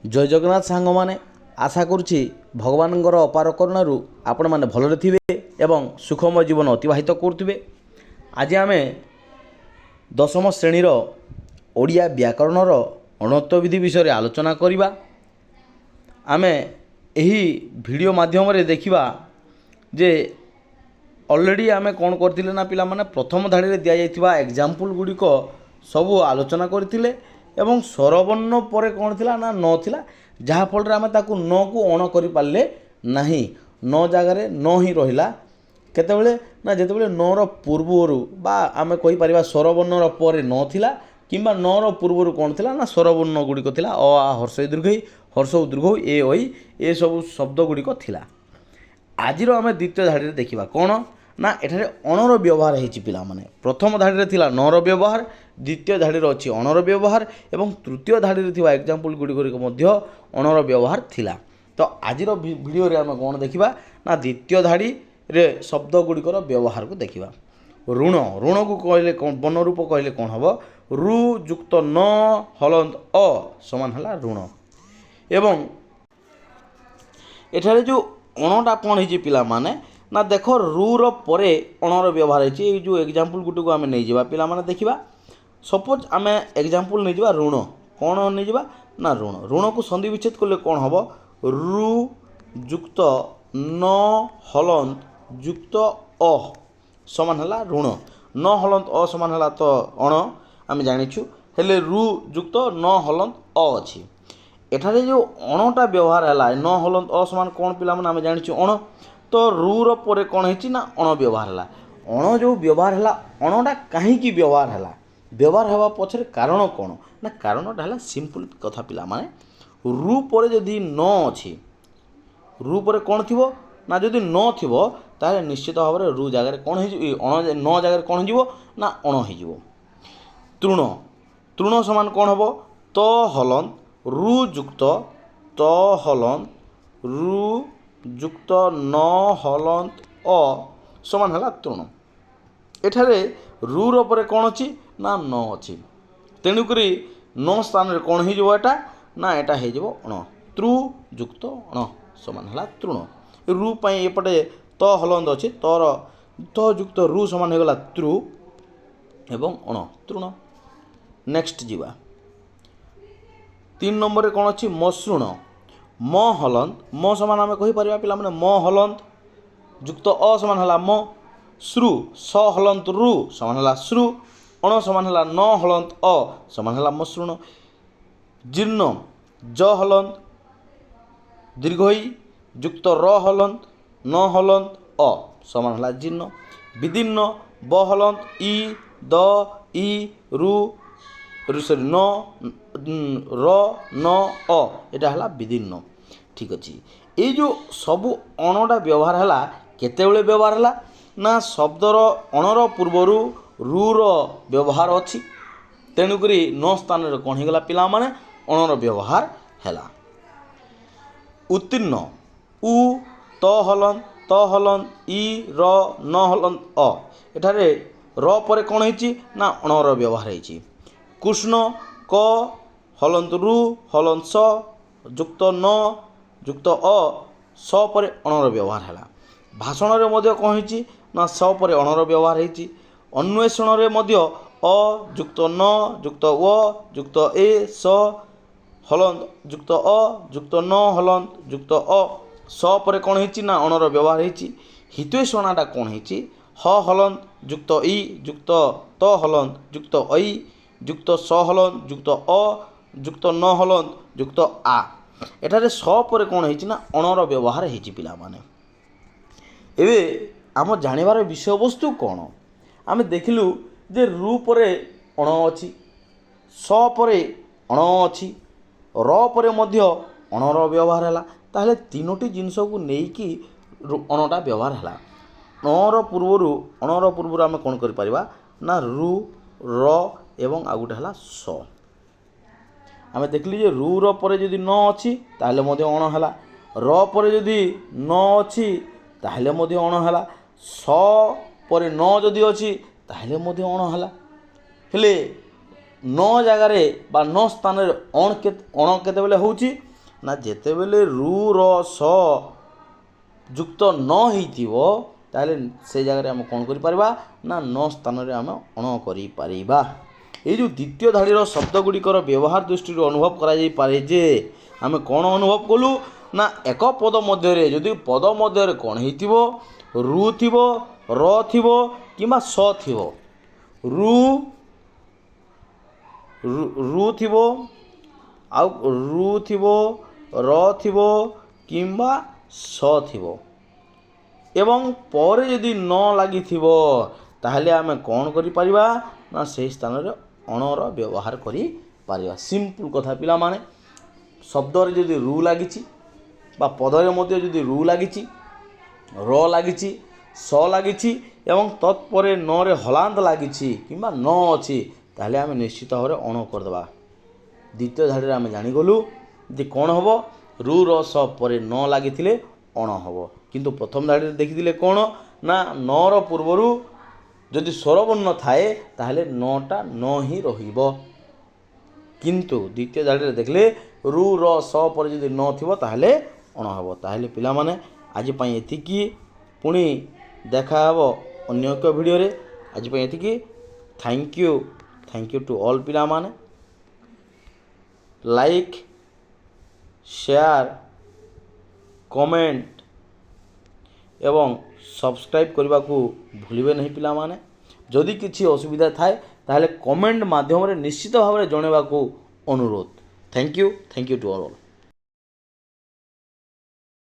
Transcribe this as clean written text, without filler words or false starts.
जय जगन्नाथ सांग मैंने आशा करुच्ची भगवानଙ୍କର अपार करुणारू आपण मैंने भलरे थिबे एवं सुखमय जीवन अतिबाहित करुथिबे। आज आम दशम श्रेणीर ओडिया व्याकरणर अणत्व विधि विषय आलोचना करिबा। आमे एही वीडियो माध्यम रे देखिबा जे ऑलरेडी आमे कोन करथिले ना पिला माने प्रथम धाड़ी रे दिया जाइथिबा एग्जांपल गुडी को सब आलोचना करथिले एवं स्वरवर्ण पर कौन थिला ना न थिला, जहाँ फल आम ताकू न को अण कर पारे नहीं। न जगार न ही रहा केतबेले ना जितेबाला न पूर्वर बा आम कहीपर स्वरवर्णर पर न थिला किंबा न पूर्वर कौन थिला ना स्वरवर्ण गुड़िक थिला अ आ हर्ष दीर्घई हर्ष दीर्घ ए ओई ए सब शब्द गुड़िक थिला। आजिर आम द्वितीय धाड़ी देखा कौन ना एठारे अणर व्यवहार होती पिला माने। प्रथम धाड़ी थिला नर व्यवहार, द्वितीय धाड़ी अच्छी अणर व्यवहार एवं तृतीय धाड़ी थिबा एग्जांपल गुड़िक मध्य अणर व्यवहार थिला। तो आजिर वीडियो रे आम कौन देखा ना द्वितीय धाड़ी रे शब्द गुड़िकर व्यवहार को देखा। ऋण ऋण को कहले बन रूप कहले कौन हम रु जुक्त न हलंत अ समान है ऋण। एवं एठारे जो अणटा कौन हो पिला माने ना देख रुर परे अणर व्यवहार होती जो एग्जांपल गुटी को आम नहीं जावा पिला माने देखिबा। सपोज आम एग्जांपल नहीं जावा ऋण कौन नहीं जावा ना ऋण। ऋण को संधि विच्छेद कले कौन हम रु जुक्त न हलंत जुक्त अ समान है ऋण। न हलंत अ समान है तो अण आम जानिछु हेले रु जुक्त न हलंत अ अच्छी। एठारे जो अणटा व्यवहार है न हलंत अ समान कौन पिला माने आम जानिछु अण। तो रुर पर कौन है ना अण व्यवहार है। अण जो व्यवहार है अणटा कहीं व्यवहार है व्यवहार हवा पछरे कारण कौन ना कारणटा है सिंपल कथा पिला माने रु पर जदि न अच्छी रु पर कौन थी ना जदि न थी ताले निश्चित भाव में रु जगार कौन हो न जगार कौन हो ना अण हो। तृण तृण समान कौन हम त हलंत रु जुक्त त हलंत रु जुक्त न हलंत अ समान है तृण। एठारे रुर पर कौन अच्छी ना न अच्छी तेणुक न स्थान रे कौन हो ना एटा हो अण। तृ जुक्त अण समान है तृण। रु पाई एपटे त हलंत अच्छे तर त जुक्त रु समान होगला तृ एवं अण तृण। नेक्स्ट जीवा 3 नंबर कौन अच्छी मसृण म हलंत म समान आम कहीपर पिला माने म हलंत जुक्त अ समान है म। श्रु स हलंत रु समान है श्रु। अण समान है न हलंत अ समान है मसृण। जीर्ण ज हलंत दीर्घई जुक्त र हलंत न हलंत अ समान है जीर्ण। विदीर्ण ब हलंत इ द इ रु सरी न र न अ एटा है विदीर्ण। ठीक अच्छे ये जो सबू अणटा व्यवहार है केतेबेले व्यवहार है ना शब्दर अणर पूर्वर रुर व्यवहार अच्छी तेणुक न स्थान कौन होगा पिला माने अणर व्यवहार है। उत्तीर्ण उ त हलंत इ र न हलंत अ एठारे र पर कौन होती ना अणर व्यवहार होती। कृष्ण क हलंत रु हलंत स जुक्त न जुक्त अ स पर अणर व्यवहार है। भाषण में कौन होती ना स पर अणर व्यवहार होती। अन्वेषण में अ जुक्त न जुक्त व जुक्त ए स हलंत जुक्त अ जुक्त न हलंत जुक्त अ स पर कौन होती ना अणर व्यवहार होती। हितवेषणाटा कौन होती ह हलंत जुक्त इ जुक्त त हलंत जुक्त ऐ जुक्त स हलंत जुक्त अ जुक्त न हलंत जुक्त आ एठारे स पर कौन होती ना अणर व्यवहार होती पिला माने। एबे आम जानिबार विषय वस्तु कौन आम देखिलु जे रु पर अण अच्छी स पर अण अच्छी र पर मध्य अणर व्यवहार है ताहले तीनोटी जिनस को लेकिन अणटा व्यवहार है। अणर पूर्वर आम कौन कर ना रु र एवं आ गोटे है स आम देखली जे रुर पर जदि न अच्छी ताहले मध्य अण है र पर जदि न अच्छी ताहले मध्य अण है स पर न जदि अच्छी ताहले मध्य अण है हेले न जगार बा न स्थान अण केतेबेले होची ନା ଯେତେବେଳେ ରୁର ସ ଯୁକ୍ତ ନ ହେଇଥିବ ତାହେଲେ ସେ ଜାଗାରେ ଆମେ କ'ଣ କରିପାରିବା ନା ନ ସ୍ଥାନରେ ଆମେ ଅଣ କରିପାରିବା। ଏଇ ଯେଉଁ ଦ୍ୱିତୀୟ ଧାଡ଼ିର ଶବ୍ଦ ଗୁଡ଼ିକର ବ୍ୟବହାର ଦୃଷ୍ଟିରୁ ଅନୁଭବ କରାଯାଇପାରେ ଯେ ଆମେ କ'ଣ ଅନୁଭବ କଲୁ ନା ଏକ ପଦ ମଧ୍ୟରେ ଯଦି ପଦ ମଧ୍ୟରେ କ'ଣ ହେଇଥିବ ରୁ ଥିବ ର ଥିବ କିମ୍ବା ସ ଥିବ ରୁ ଥିବ ଆଉ ରୁ ଥିବ ର ଥିବ କିମ୍ବା ସ ଥିବ ଏବଂ ପରେ ଯଦି ନ ଲାଗିଥିବ ତାହେଲେ ଆମେ କ'ଣ କରିପାରିବା ନା ସେହି ସ୍ଥାନରେ ଅଣର ବ୍ୟବହାର କରିପାରିବା। ସିମ୍ପଲ୍ କଥା ପିଲାମାନେ, ଶବ୍ଦରେ ଯଦି ରୁ ଲାଗିଛି ବା ପଦରେ ମଧ୍ୟ ଯଦି ରୁ ଲାଗିଛି ର ଲାଗିଛି ସ ଲାଗିଛି ଏବଂ ତତ୍ପରେ ନରେ ହଲାନ୍ଦ ଲାଗିଛି କିମ୍ବା ନ ଅଛି ତାହେଲେ ଆମେ ନିଶ୍ଚିତ ଭାବରେ ଅଣ କରିଦେବା। ଦ୍ୱିତୀୟ ଧାଡ଼ିରେ ଆମେ ଜାଣିଗଲୁ ଯେ କ'ଣ ହେବ ରୁ ର ସ ପରେ ନ ଲାଗିଥିଲେ ଅଣ ହେବ। କିନ୍ତୁ ପ୍ରଥମ ଧାଡ଼ିରେ ଦେଖିଥିଲେ କ'ଣ ନା ନର ପୂର୍ବରୁ ଯଦି ସ୍ୱରବର୍ଣ୍ଣ ଥାଏ ତାହେଲେ ନଟା ନ ହିଁ ରହିବ। କିନ୍ତୁ ଦ୍ୱିତୀୟ ଧାଡ଼ିରେ ଦେଖିଲେ ରୁ ର ସ ପରେ ଯଦି ନ ଥିବ ତାହେଲେ ଅଣ ହେବ। ତାହେଲେ ପିଲାମାନେ ଆଜି ପାଇଁ ଏତିକି, ପୁଣି ଦେଖା ହେବ ଅନ୍ୟ ଏକ ଭିଡ଼ିଓରେ। ଆଜି ପାଇଁ ଏତିକି। ଥ୍ୟାଙ୍କ ୟୁ ଟୁ ଅଲ୍ ପିଲାମାନେ। ଲାଇକ୍, ସେୟାର, କମେଣ୍ଟ ଏବଂ ସବସ୍କ୍ରାଇବ୍ କରିବାକୁ ଭୁଲିବେ ନାହିଁ ପିଲାମାନେ। ଯଦି କିଛି ଅସୁବିଧା ଥାଏ ତାହେଲେ କମେଣ୍ଟ ମାଧ୍ୟମରେ ନିଶ୍ଚିତ ଭାବରେ ଜଣାଇବାକୁ ଅନୁରୋଧ। Thank you to all.